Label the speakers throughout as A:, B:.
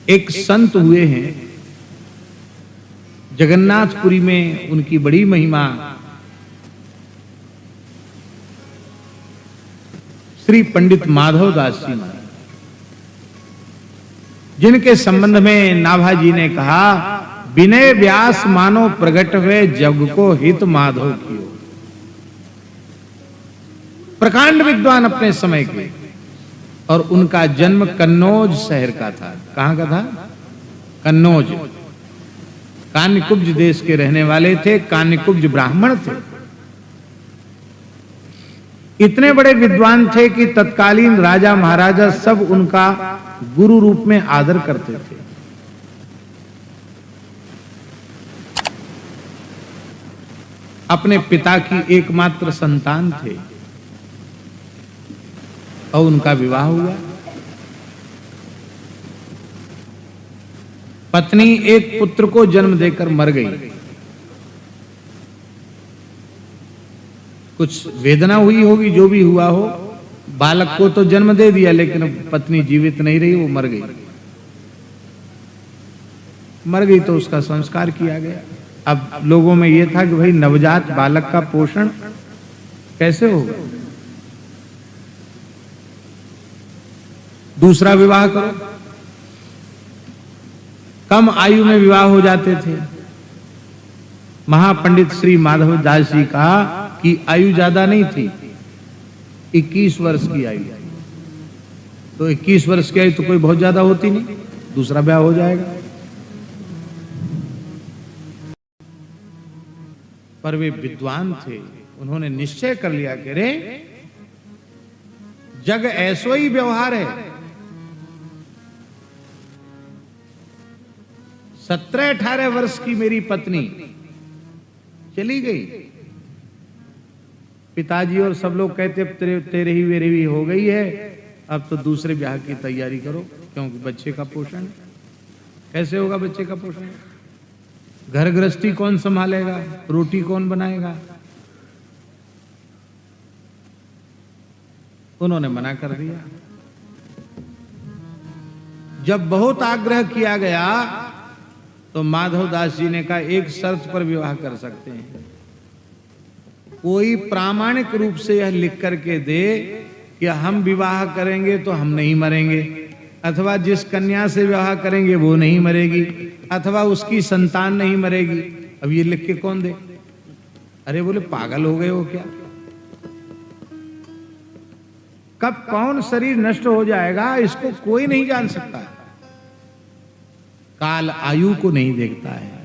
A: एक संत हुए हैं जगन्नाथपुरी में, उनकी बड़ी महिमा। श्री पंडित माधव दास जी महाराज, जिनके संबंध में नाभाजी ने कहा, विनय व्यास मानो प्रगट हुए जग को हित माधव कियो। प्रकांड विद्वान अपने समय के, और उनका जन्म कन्नौज शहर का था। कहां का था? कन्नौज। कान्यकुब्ज देश के रहने वाले थे, कान्यकुब्ज ब्राह्मण थे। इतने बड़े विद्वान थे कि तत्कालीन राजा महाराजा सब उनका गुरु रूप में आदर करते थे। अपने पिता की एकमात्र संतान थे और उनका विवाह हुआ। पत्नी एक पुत्र को जन्म देकर मर गई। कुछ वेदना हुई होगी, जो भी हुआ हो। बालक को तो जन्म दे दिया, लेकिन पत्नी जीवित नहीं रही, वो मर गई। मर गई तो उसका संस्कार किया गया। अब लोगों में यह था कि भाई नवजात बालक का पोषण कैसे होगा? दूसरा विवाह करो। कम आयु में विवाह हो जाते थे। महापंडित श्री माधव दास जी का की आयु ज्यादा नहीं थी, 21 वर्ष की आयु। तो 21 वर्ष की आयु तो कोई बहुत ज्यादा होती नहीं, दूसरा ब्याह हो जाएगा। पर वे विद्वान थे, उन्होंने निश्चय कर लिया कि रे जग ऐसो ही व्यवहार है। 17-18 वर्ष की मेरी पत्नी चली गई। पिताजी और सब लोग कहते तेरे ही मेरे भी हो गई है, अब तो दूसरे ब्याह की तैयारी करो, क्योंकि बच्चे का पोषण कैसे होगा? बच्चे का पोषण घर गृहस्थी कौन संभालेगा? रोटी कौन बनाएगा? उन्होंने मना कर दिया। जब बहुत आग्रह किया गया तो माधव दास जी ने कहा, एक शर्त पर विवाह कर सकते हैं। कोई प्रामाणिक रूप से यह लिख करके दे कि हम विवाह करेंगे तो हम नहीं मरेंगे, अथवा जिस कन्या से विवाह करेंगे वो नहीं मरेगी, अथवा उसकी संतान नहीं मरेगी। अब ये लिख के कौन दे? अरे बोले पागल हो गए हो क्या? कब कौन शरीर नष्ट हो जाएगा इसको कोई नहीं जान सकता। काल आयु को नहीं देखता है।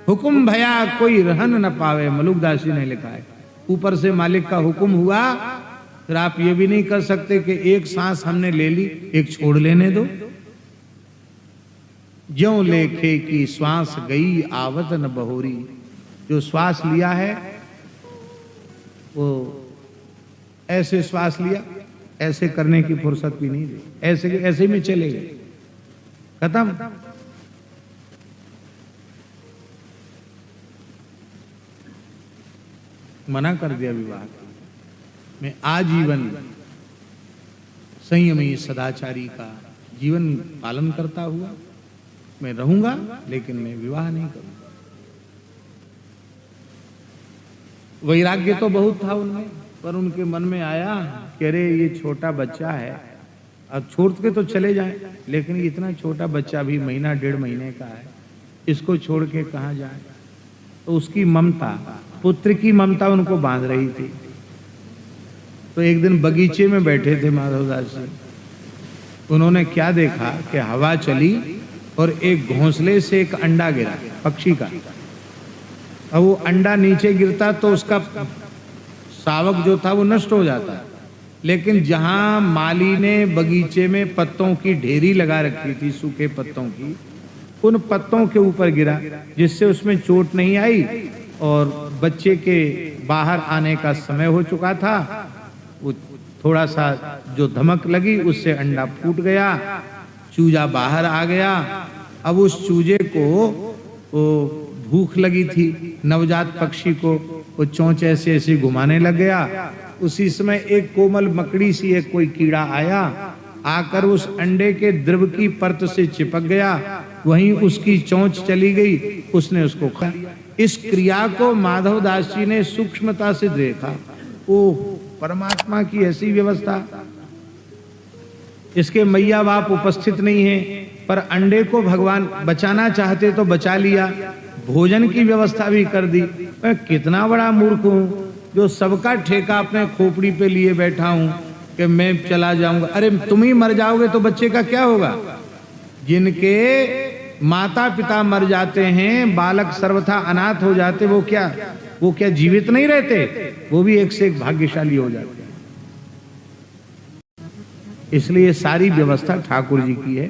A: हुक्म भया कोई रहन न पावे, मलुकदास जी ने लिखा है। ऊपर से मालिक का हुक्म हुआ, फिर आप ये भी नहीं कर सकते कि एक सांस हमने ले ली, एक छोड़ लेने दो। ज्यों लेखे की श्वास गई आवत न बहोरी। जो श्वास लिया है वो ऐसे श्वास लिया, ऐसे करने की फुर्सत भी नहीं दी, ऐसे में चले गए, खत्म। मना कर दिया विवाह में। आजीवन संयमी सदाचारी का जीवन पालन करता हुआ मैं रहूंगा, लेकिन मैं विवाह नहीं करूंगा। वैराग्य तो बहुत था उनमें, पर उनके मन में आया कि अरे ये छोटा बच्चा है, अब छोड़ के तो चले जाएं, लेकिन इतना छोटा बच्चा भी महीना 1.5 महीने का है, इसको छोड़ के कहाँ जाए? तो उसकी ममता, पुत्र की ममता उनको बांध रही थी। तो एक दिन बगीचे में बैठे थे माधवदास जी, उन्होंने क्या देखा कि हवा चली और एक घोंसले से एक अंडा गिरा पक्षी का। अब वो अंडा नीचे गिरता तो उसका शावक जो था वो नष्ट हो जाता, लेकिन जहां माली ने बगीचे में पत्तों की ढेरी लगा रखी थी, सूखे पत्तों की, उन पत्तों के ऊपर गिरा, जिससे उसमें चोट नहीं आई और बच्चे के बाहर आने का समय हो चुका था। वो थोड़ा सा जो धमक लगी उससे अंडा फूट गया, चूजा बाहर आ गया। अब उस चूजे को वो भूख लगी थी, नवजात पक्षी को वो चोंच ऐसे ऐसे घुमाने लग गया उसी समय एक कोमल मकड़ी सी एक कोई कीड़ा आया, आकर उस अंडे के द्रव की परत से चिपक गया, वहीं उसकी चोंच चली गई, उसने उसको खा लिया। इस क्रिया को माधव दास जी ने सूक्ष्मता से देखा। ओ परमात्मा की ऐसी व्यवस्था, इसके मैया बाप उपस्थित नहीं है, पर अंडे को भगवान बचाना चाहते तो बचा लिया, भोजन की व्यवस्था भी कर दी। मैं कितना बड़ा मूर्ख हूं जो सबका ठेका अपने खोपड़ी पे लिए बैठा हूं कि मैं चला जाऊंगा। अरे तुम ही मर जाओगे तो बच्चे का क्या होगा? जिनके माता पिता मर जाते हैं, बालक सर्वथा अनाथ हो जाते, वो क्या जीवित नहीं रहते? वो भी एक से एक भाग्यशाली हो जाते हैं। इसलिए सारी व्यवस्था ठाकुर जी की है।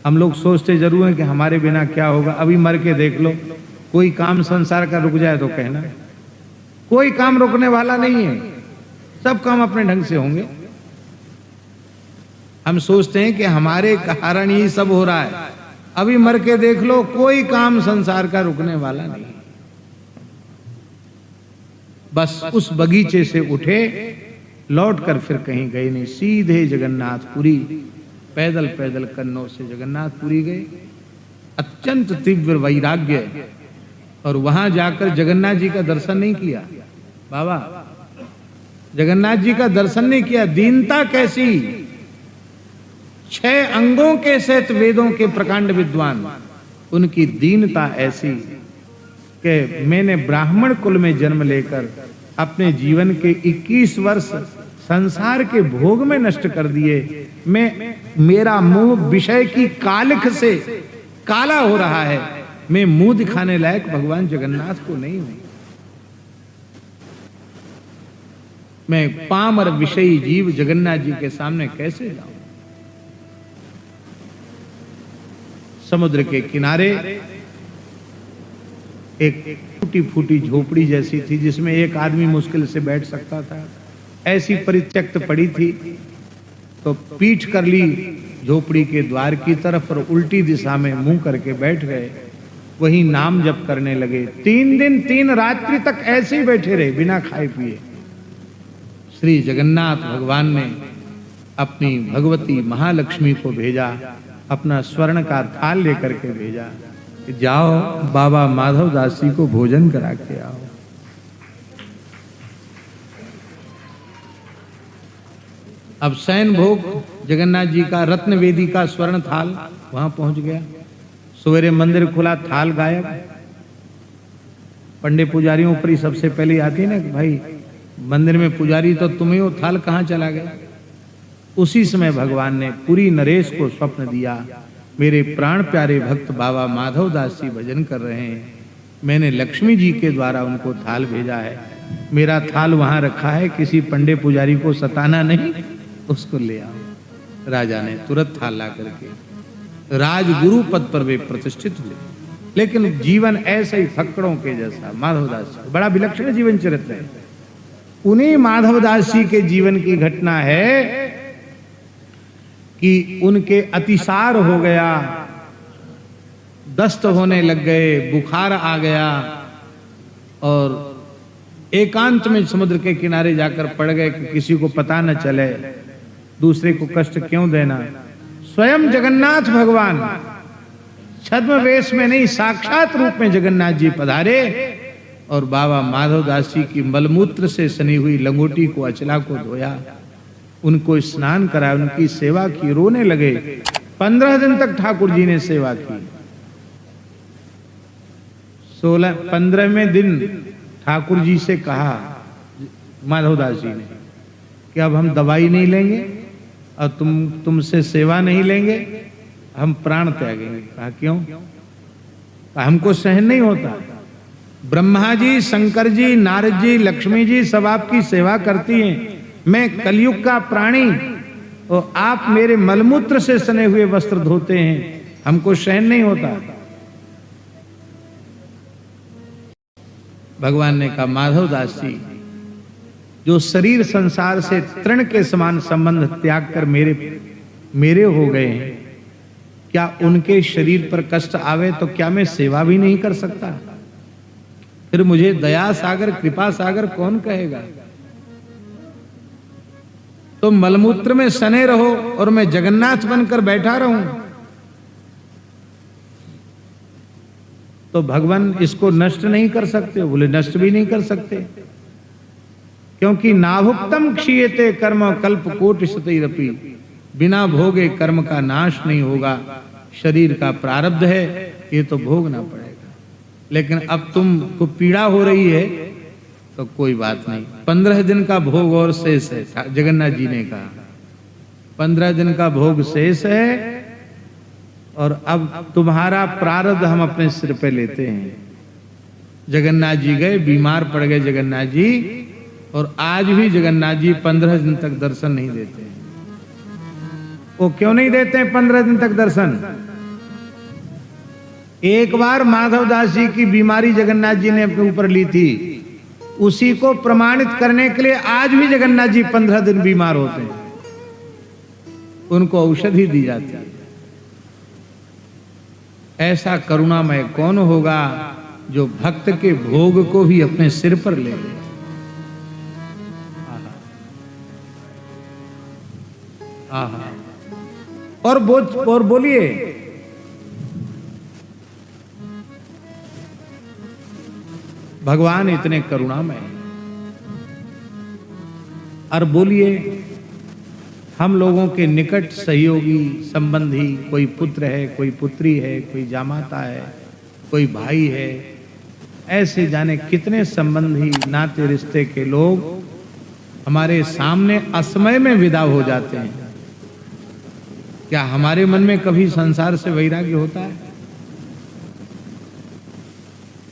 A: हम लोग सोचते जरूर हैं कि हमारे बिना क्या होगा। अभी मर के देख लो, कोई काम संसार का रुक जाए तो कहना, कोई काम रुकने वाला नहीं है, सब काम अपने ढंग से होंगे। हम सोचते हैं कि हमारे कारण ही सब हो रहा है, अभी मर के देख लो, कोई काम संसार का रुकने वाला नहीं। बस उस बगीचे से उठे, लौटकर फिर कहीं गए नहीं, सीधे जगन्नाथपुरी पैदल पैदल कन्नौज से जगन्नाथपुरी गए। अत्यंत तीव्र वैराग्य, और वहां जाकर जगन्नाथ जी का दर्शन नहीं किया। बाबा जगन्नाथ जी का दर्शन नहीं किया। दीनता कैसी! 6 अंगों के सहित वेदों के प्रकांड विद्वान, उनकी दीनता ऐसी कि मैंने ब्राह्मण कुल में जन्म लेकर अपने जीवन के 21 वर्ष संसार के भोग में नष्ट कर दिए। मेरा मुंह विषय की कालिख से काला हो रहा है, मैं मुंह दिखाने लायक भगवान जगन्नाथ को नहीं हूं। मैं पामर विषयी जीव जगन्नाथ जी के सामने कैसे जाऊं? समुद्र के किनारे एक टूटी फूटी झोपड़ी जैसी थी, जिसमें एक आदमी मुश्किल से बैठ सकता था, ऐसी परित्यक्त पड़ी थी। तो पीठ कर ली झोपड़ी के द्वार की तरफ और उल्टी दिशा में मुंह करके बैठ गए। वही नाम जप करने लगे। 3 दिन 3 रात्रि तक ऐसे ही बैठे रहे, बिना खाए पिए। श्री जगन्नाथ भगवान ने अपनी भगवती महालक्ष्मी को भेजा, अपना स्वर्ण का थाल लेकर के भेजा, जाओ बाबा माधव दास जी को भोजन करा के आओ। अब शयन भोग जगन्नाथ जी का रत्न वेदी का स्वर्ण थाल वहां पहुंच गया। सवेरे मंदिर खुला, थाल गायब। पंडित पुजारियों पर ही सबसे पहले आती है ना कि भाई मंदिर में पुजारी तो तुम्हें हो, थाल कहां चला गया? उसी समय भगवान ने पुरी नरेश को स्वप्न दिया, मेरे प्राण प्यारे भक्त बाबा माधव दास जी भजन कर रहे हैं, मैंने लक्ष्मी जी के द्वारा उनको थाल भेजा है, मेरा थाल वहां रखा है, किसी पंडित पुजारी को सताना नहीं, उसको ले आओ। राजा ने तुरंत थाल ला करके राजगुरु पद पर वे प्रतिष्ठित हुए। लेकिन जीवन ऐसे ही फक्कड़ों के जैसा माधवदास जी, बड़ा विलक्षण जीवन चरित्र है। उन्हीं माधवदास जी के जीवन की घटना है कि उनके अतिसार हो गया, दस्त होने लग गए, बुखार आ गया और एकांत में समुद्र के किनारे जाकर पड़ गए कि किसी को पता न चले, दूसरे को कष्ट क्यों देना। स्वयं जगन्नाथ भगवान छद्म वेश में नहीं, साक्षात रूप में जगन्नाथ जी पधारे और बाबा माधवदास जी की मलमूत्र से सनी हुई लंगोटी को, अचला को धोया, उनको स्नान कराया, उनकी सेवा की, रोने लगे। 15 दिन तक ठाकुर जी ने सेवा की। 15वें दिन ठाकुर जी से कहा माधवदास जी ने कि अब हम दवाई नहीं लेंगे और तुमसे सेवा नहीं लेंगे, हम प्राण त्यागेंगे। कहा क्यों? कहा हमको सहन नहीं होता। ब्रह्मा जी, शंकर जी, नारद जी, लक्ष्मी जी सब आपकी सेवा करती हैं, मैं कलयुग का प्राणी और आप मेरे मलमूत्र से सने हुए वस्त्र धोते हैं, हमको सहन नहीं होता। भगवान ने कहा माधवदास जी जो शरीर संसार से तृण के समान संबंध त्याग कर मेरे हो गए हैं, क्या उनके शरीर पर कष्ट आवे तो क्या मैं सेवा भी नहीं कर सकता? फिर मुझे दया सागर, कृपा सागर कौन कहेगा? तुम मलमूत्र में सने रहो और मैं जगन्नाथ बनकर बैठा रहूं, तो भगवान इसको नष्ट नहीं कर सकते। बोले नष्ट भी नहीं कर सकते, क्योंकि नाभुक्तम क्षीयते कर्म कल्प कोटि शतैरपि, बिना भोगे कर्म का नाश नहीं होगा। शरीर का प्रारब्ध है, ये तो भोगना पड़ेगा। लेकिन अब तुमको पीड़ा हो रही है तो कोई बात नहीं, 15 दिन का भोग और शेष है। जगन्नाथ जी ने कहा 15 दिन का भोग शेष है, और अब तुम्हारा प्रारब्ध हम अपने सिर पे लेते हैं। जगन्नाथ जी गए, बीमार पड़ गए जगन्नाथ जी, और आज भी जगन्नाथ जी 15 दिन तक दर्शन नहीं देते हैं। वो क्यों नहीं देते हैं 15 दिन तक दर्शन? एक बार माधवदास जी की बीमारी जगन्नाथ जी ने अपने ऊपर ली थी, उसी को प्रमाणित करने के लिए आज भी जगन्नाथ जी 15 दिन बीमार होते हैं, उनको औषधि दी जाती है। ऐसा करुणामय कौन होगा जो भक्त के भोग को भी अपने सिर पर ले ले। आहा, और बोलिए, भगवान इतने करुणामय। और बोलिए, हम लोगों के निकट सहयोगी संबंधी, कोई पुत्र है, कोई पुत्री है, कोई जामाता है, कोई भाई है, ऐसे जाने कितने संबंधी नाते रिश्ते के लोग हमारे सामने असमय में विदा हो जाते हैं। क्या हमारे मन में कभी संसार से वैराग्य होता है?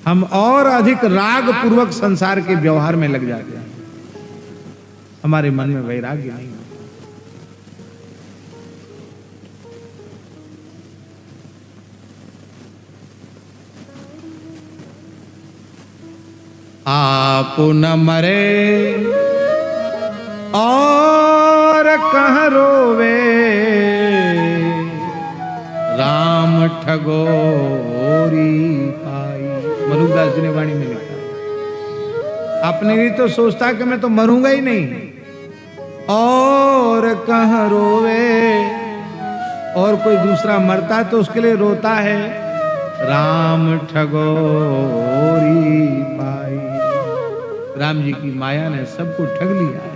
A: हम और अधिक राग पूर्वक संसार के व्यवहार में लग जाते हैं, हमारे मन में वैराग्य नहीं। आप न मरे और कहाँ रोवे, राम ठगोरी पाई। मनुदास जी ने वाणी में लिखा है। अपने लिए तो सोचता है कि मैं तो मरूंगा ही नहीं, और कहाँ रोवे, और कोई दूसरा मरता है तो उसके लिए रोता है। राम ठगोरी पाई, राम जी की माया ने सबको ठग लिया है।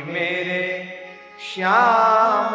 A: मेरे श्याम